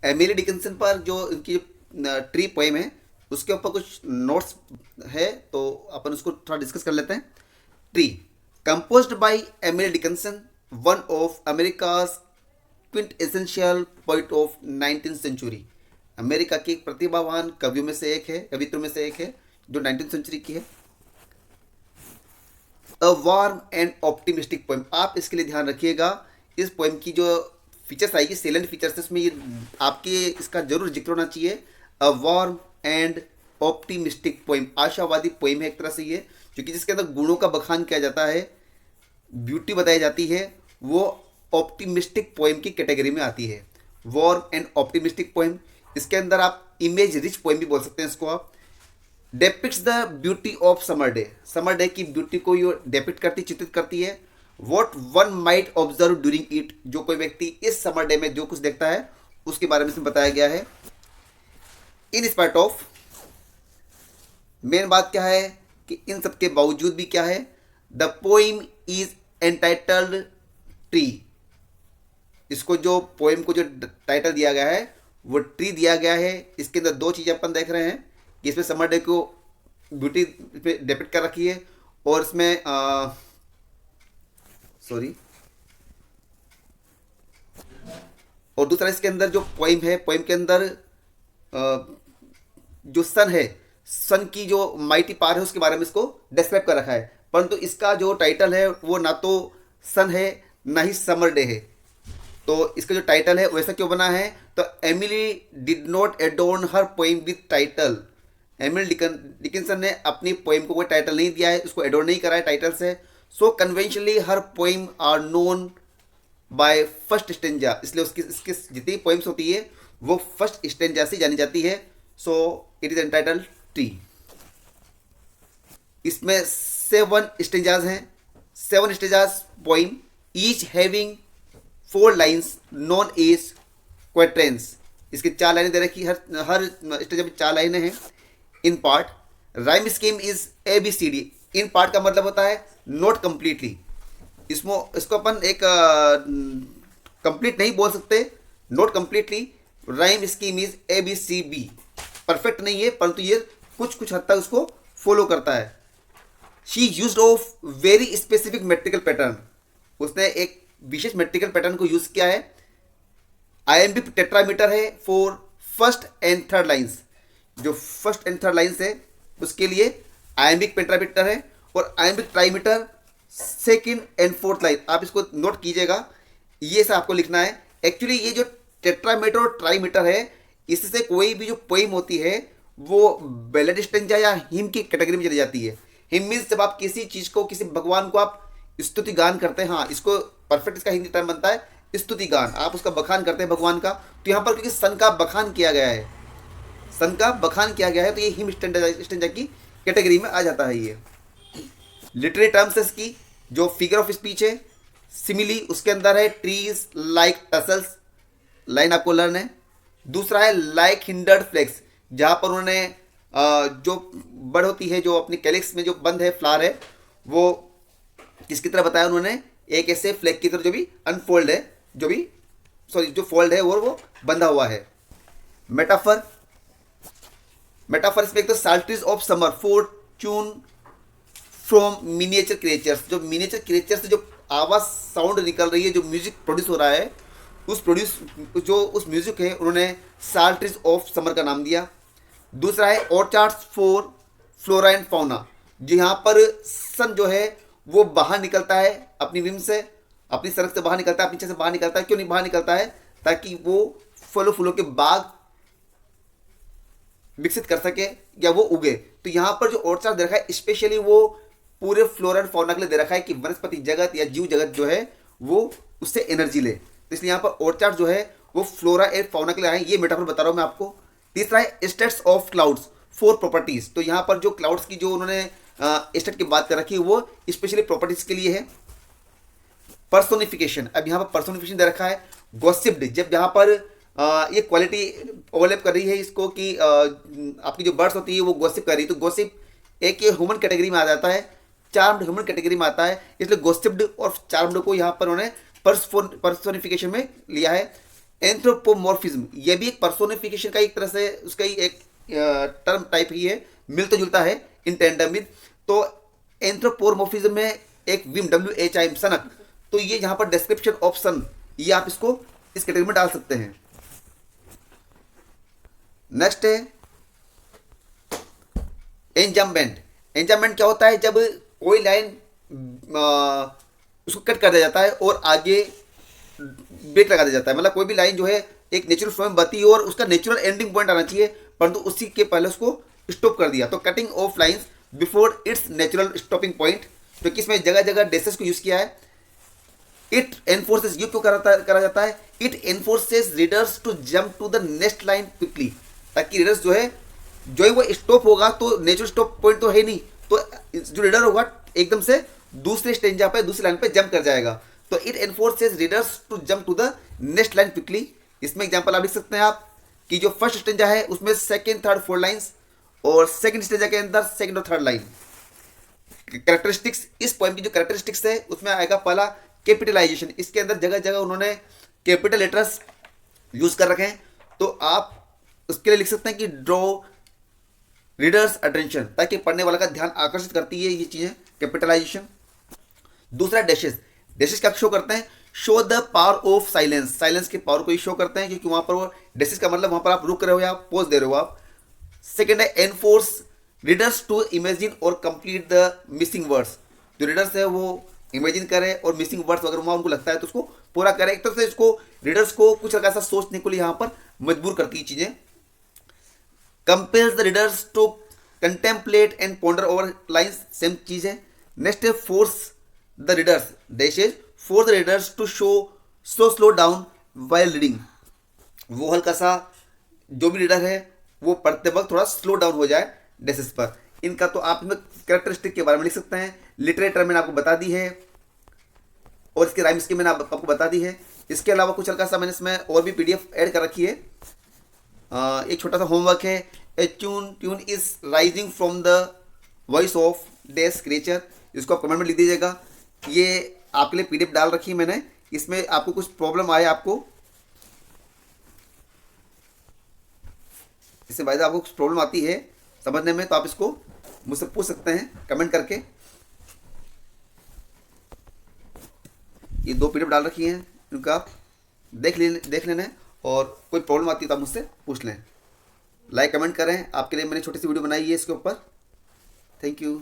Emily Dickinson पर जो इनकी ट्री पोएम है उसके ऊपर कुछ नोट्स है, तो अपन उसको थोड़ा डिस्कस कर लेते हैं। Tree, composed by Emily Dickinson, one of America's quintessential poet of 19th century। America की एक प्रतिभावान कवियों में से एक है, कवित्रों में से एक है जो 19th सेंचुरी की है। A warm and optimistic poem, आप इसके लिए ध्यान रखिएगा। इस पोएम की जो फीचर्स आएगी, सेलेंट फीचर्स, इसमें ये आपके इसका जरूर जिक्र होना चाहिए। A warm and optimistic poem, आशावादी पोएम है एक तरह से ये, क्योंकि जिसके अंदर गुणों का बखान किया जाता है, ब्यूटी बताई जाती है, वो ऑप्टिमिस्टिक पोएम की कैटेगरी में आती है। वार्म एंड ऑप्टिमिस्टिक पोएम, इसके अंदर आप इमेज रिच पोएम भी बोल सकते हैं इसको आप। Depicts the beauty of summer day, summer day की ब्यूटी को ये डेपिक्ट करती, चित्रित करती है। What one might observe during it, जो कोई व्यक्ति इस समर डे में जो कुछ देखता है उसके बारे में इसमें बताया गया है। इन स्पाइट ऑफ, मेन बात क्या है कि इन सब के बावजूद भी क्या है, the poem is entitled tree, इसको जो पोएम को जो टाइटल दिया गया है वो ट्री दिया गया है। इसके अंदर दो चीज़ें अपन देख रहे हैं कि इसमें समर डे को ब्यूटी पे डिपिक्ट कर रखी है, और इसमें सॉरी, और दूसरा इसके अंदर जो पोएम है, पोएम के अंदर जो सन है, सन की जो माइटी पार है उसके बारे में इसको डिस्क्राइब कर रखा है, परंतु इसका जो टाइटल है वो ना तो सन है ना ही समर डे है। तो इसका जो टाइटल है वैसा क्यों बना है, तो Emily did not adorned her poem with title, Emily Dickinson ने अपनी पोएम को कोई टाइटल नहीं दिया है, उसको एडोर्न नहीं करा है टाइटल से। सो कन्वेंशनली हर poem are known by first stanza, इसलिए उसकी इसकी जितनी पोएम्स होती है वो फर्स्ट स्टेंजा से जानी जाती है। So it is entitled tree. इसमें 7 स्टेंजाज हैं, 7 stanzas poem, each having 4 lines known as quatrains. इसकी 4 लाइनें दे रखी, हर स्टेंजा में 4 लाइनें हैं। In part, rhyme scheme is ABCD। In part का मतलब होता है नॉट कंप्लीटली, इसको अपन एक कंप्लीट नहीं बोल सकते, not completely. Rhyme scheme is ABCB, perfect नहीं है परंतु ये कुछ कुछ हद तक उसको फॉलो करता है। She used of very specific metrical pattern, उसने एक विशेष मेट्रिकल पैटर्न को यूज किया है। आइएमपी टेट्रामीटर है for first and third lines, जो फर्स्ट एंड थर्ड लाइन्स है उसके लिए आइएम्बिक पेंटामीटर है, और आइएम्बिक ट्राईमीटर सेकंड एंड फोर्थ लाइन। आप इसको नोट कीजिएगा, ये सब आपको लिखना है। एक्चुअली ये जो टेट्रामीटर और ट्राईमीटर है, इससे कोई भी जो पोइम होती है वो बैलेड स्टेंजा या हिम की कैटेगरी में चली जाती है। हिम मीन्स जब आप किसी चीज को, किसी भगवान को आप स्तुति गान करते हैं, हाँ इसको परफेक्ट इसका हिंदी टर्म बनता है स्तुति गान, आप उसका बखान करते हैं भगवान का। तो यहाँ पर क्योंकि सन का बखान किया गया है, सन का बखान किया गया है, तो ये हिम स्टेंजा की कैटेगरी में आ जाता है। ये लिटरेरी टर्म्स इसकी जो फिगर ऑफ स्पीच है, सिमिली उसके अंदर है ट्रीज लाइक टसल्स, लाइन आपको लर्न है। दूसरा है लाइक हिंडर्ड फ्लेक्स, जहाँ पर उन्होंने जो बड़ होती है, जो अपनी कैलिक्स में जो बंद है फ्लावर है, वो किसकी तरह बताया उन्होंने, एक ऐसे फ्लैग की तरह जो भी अनफोल्ड है, जो भी सॉरी जो फोल्ड है और वो बंधा हुआ है। मेटाफर, मेटाफर इसमें एक तो sultries of summer fortune from miniature creatures, जो मिनिएचर क्रिएचर से जो आवाज साउंड निकल रही है, जो म्यूजिक प्रोड्यूस हो रहा है, उस म्यूजिक है उन्होंने साल्ट्रीज ऑफ समर का नाम दिया। दूसरा है ऑर्चार्ड्स फॉर फ्लोरा एंड फौना, जो यहाँ पर सन जो है वो बाहर निकलता है अपनी विम से, अपनी सड़क से बाहर निकलता है, अपनी छत से बाहर निकलता है। क्यों नहीं बाहर निकलता है, ताकि वो फलों फूलों के बाग विकसित कर सके या वो उगे। तो यहाँ पर जो ऑर्चार्ड दे रखा है स्पेशली वो पूरे फ्लोरा एंड फौना के लिए दे रखा है कि वनस्पति जगत या जीव जगत जो है वो उससे एनर्जी ले। तो इसलिए यहाँ पर ऑर्चार्ड जो है वो फ्लोरा एंड फौना के लिए आए, ये मेटाफर बता रहा हूँ मैं आपको। तीसरा है states of clouds for properties, तो यहाँ पर जो क्लाउड्स की जो उन्होंने स्टेट की बात कर रखी है वो स्पेशली प्रॉपर्टीज के लिए है। पर्सोनिफिकेशन, अब यहाँ पर पर्सोनिफिकेशन दे रखा है। गॉसिप्ड, जब यहाँ पर ये क्वालिटी ओवरलैप कर रही है इसको कि आपकी जो बर्ड्स होती है वो गॉसिप कर रही है, तो गॉसिप एक ये ह्यूमन कैटेगरी में आ जाता है, चार्म्ड ह्यूमन कैटेगरी में आता है, इसलिए गॉसिप्ड और चार्म्ड को यहाँ पर उन्होंने पर्सोनिफिकेशन में लिया है। एंथ्रोपोमॉर्फिज्म, ये भी एक पर्सोनिफिकेशन का एक तरह से उसका ही एक टर्म टाइप ही है, मिलता जुलता है इन टेंडम विद। तो एंथ्रोपोमॉर्फिज्म में एक विम, WHIM, सनक, तो ये यहाँ पर डिस्क्रिप्शन ऑफ सन, ये आप इसको इस कैटेगरी में डाल सकते हैं। नेक्स्ट है एंजाममेंट। एंजाममेंट क्या होता है? जब कोई लाइन उसको कट कर दिया जाता है और आगे ब्रेक लगा दिया जाता है, मतलब कोई भी लाइन जो है एक नेचुरल फ्लो में बहती है और उसका नेचुरल एंडिंग पॉइंट आना चाहिए, परंतु उसी के पहले उसको स्टॉप कर दिया, तो cutting of lines before it's natural stopping point. तो किसमें जगह जगह डेसेस को यूज किया है। इट एनफोर्सेस, ये क्यों करा जाता है? It enforces readers to jump to the next line quickly, ताकि रीडर्स जो है जो ही वो स्टॉप होगा तो नेचुरल स्टॉप पॉइंट तो है नहीं, तो जो रीडर होगा एकदम से दूसरे स्टेंजा पे, दूसरी लाइन पे जंप कर जाएगा। तो it enforces readers to jump to the next line quickly. इसमें एग्जांपल आप लिख सकते हैं आप कि जो फर्स्ट स्टेंजा है उसमें सेकंड, थर्ड, फोर्थ लाइंस, और सेकंड स्टेंजा के अंदर सेकंड और थर्ड लाइन। कैरेक्टरिस्टिक्स, इस पोएम की जो कैरेक्टरिस्टिक्स है उसमें आएगा पहला कैपिटलाइजेशन। इसके अंदर जगह जगह उन्होंने कैपिटल लेटर्स यूज कर रखे हैं, तो आप उसके लिए लिख सकते हैं कि ड्रॉ रीडर्स अटेंशन, ताकि पढ़ने वाला का ध्यान आकर्षित करती है ये चीजें, कैपिटलाइजेशन। दूसरा डैशेस। डैशेस क्या शो करते हैं? Show the power of silence, silence की पावर को ही शो करते हैं, क्योंकि वहां पर वो डैशेस का मतलब वहां पर आप रुक रहे हो या पोज दे रहे हो आप। सेकेंड है एनफोर्स रीडर्स टू इमेजिन और कंप्लीट द मिसिंग वर्ड्स, जो रीडर्स है वो इमेजिन करे और मिसिंग वर्ड्स अगर वहां उनको लगता है तो उसको पूरा करे। एक तरह से इसको रीडर्स को कुछ ऐसा सोचने के लिए यहाँ पर मजबूर करती है चीजें। Compels the readers to contemplate and ponder over lines, same चीज है। नेक्स्ट है force the readers, dashes force the readers to show slow down while reading, वो हल्का सा जो भी रीडर है वो पढ़ते वक्त थोड़ा स्लो डाउन हो जाए डैशेस पर। इनका तो आप कैरेक्टरिस्टिक के बारे में लिख सकते हैं। लिटरेचर मैंने आपको बता दी है और इसके राइम्स की मैंने आपको बता दी है। इसके अलावा कुछ हल्का सा मैंने इसमें और भी PDF ऐड कर रखी है। एक छोटा सा होमवर्क है, a tune is rising from the voice of dash creature, इसको आप कमेंट में लिख दीजिएगा। ये आपके लिए PDF डाल रखी है मैंने, इसमें आपको कुछ प्रॉब्लम आए आपको इससे भाई आपको कुछ प्रॉब्लम आती है समझने में, तो आप इसको मुझसे पूछ सकते हैं कमेंट करके। ये 2 PDF डाल रखी हैं, इनका आप देख लेना है, और कोई प्रॉब्लम आती है तो आप मुझसे पूछ लें। लाइक कमेंट करें, आपके लिए मैंने छोटी सी वीडियो बनाई है इसके ऊपर। Thank you.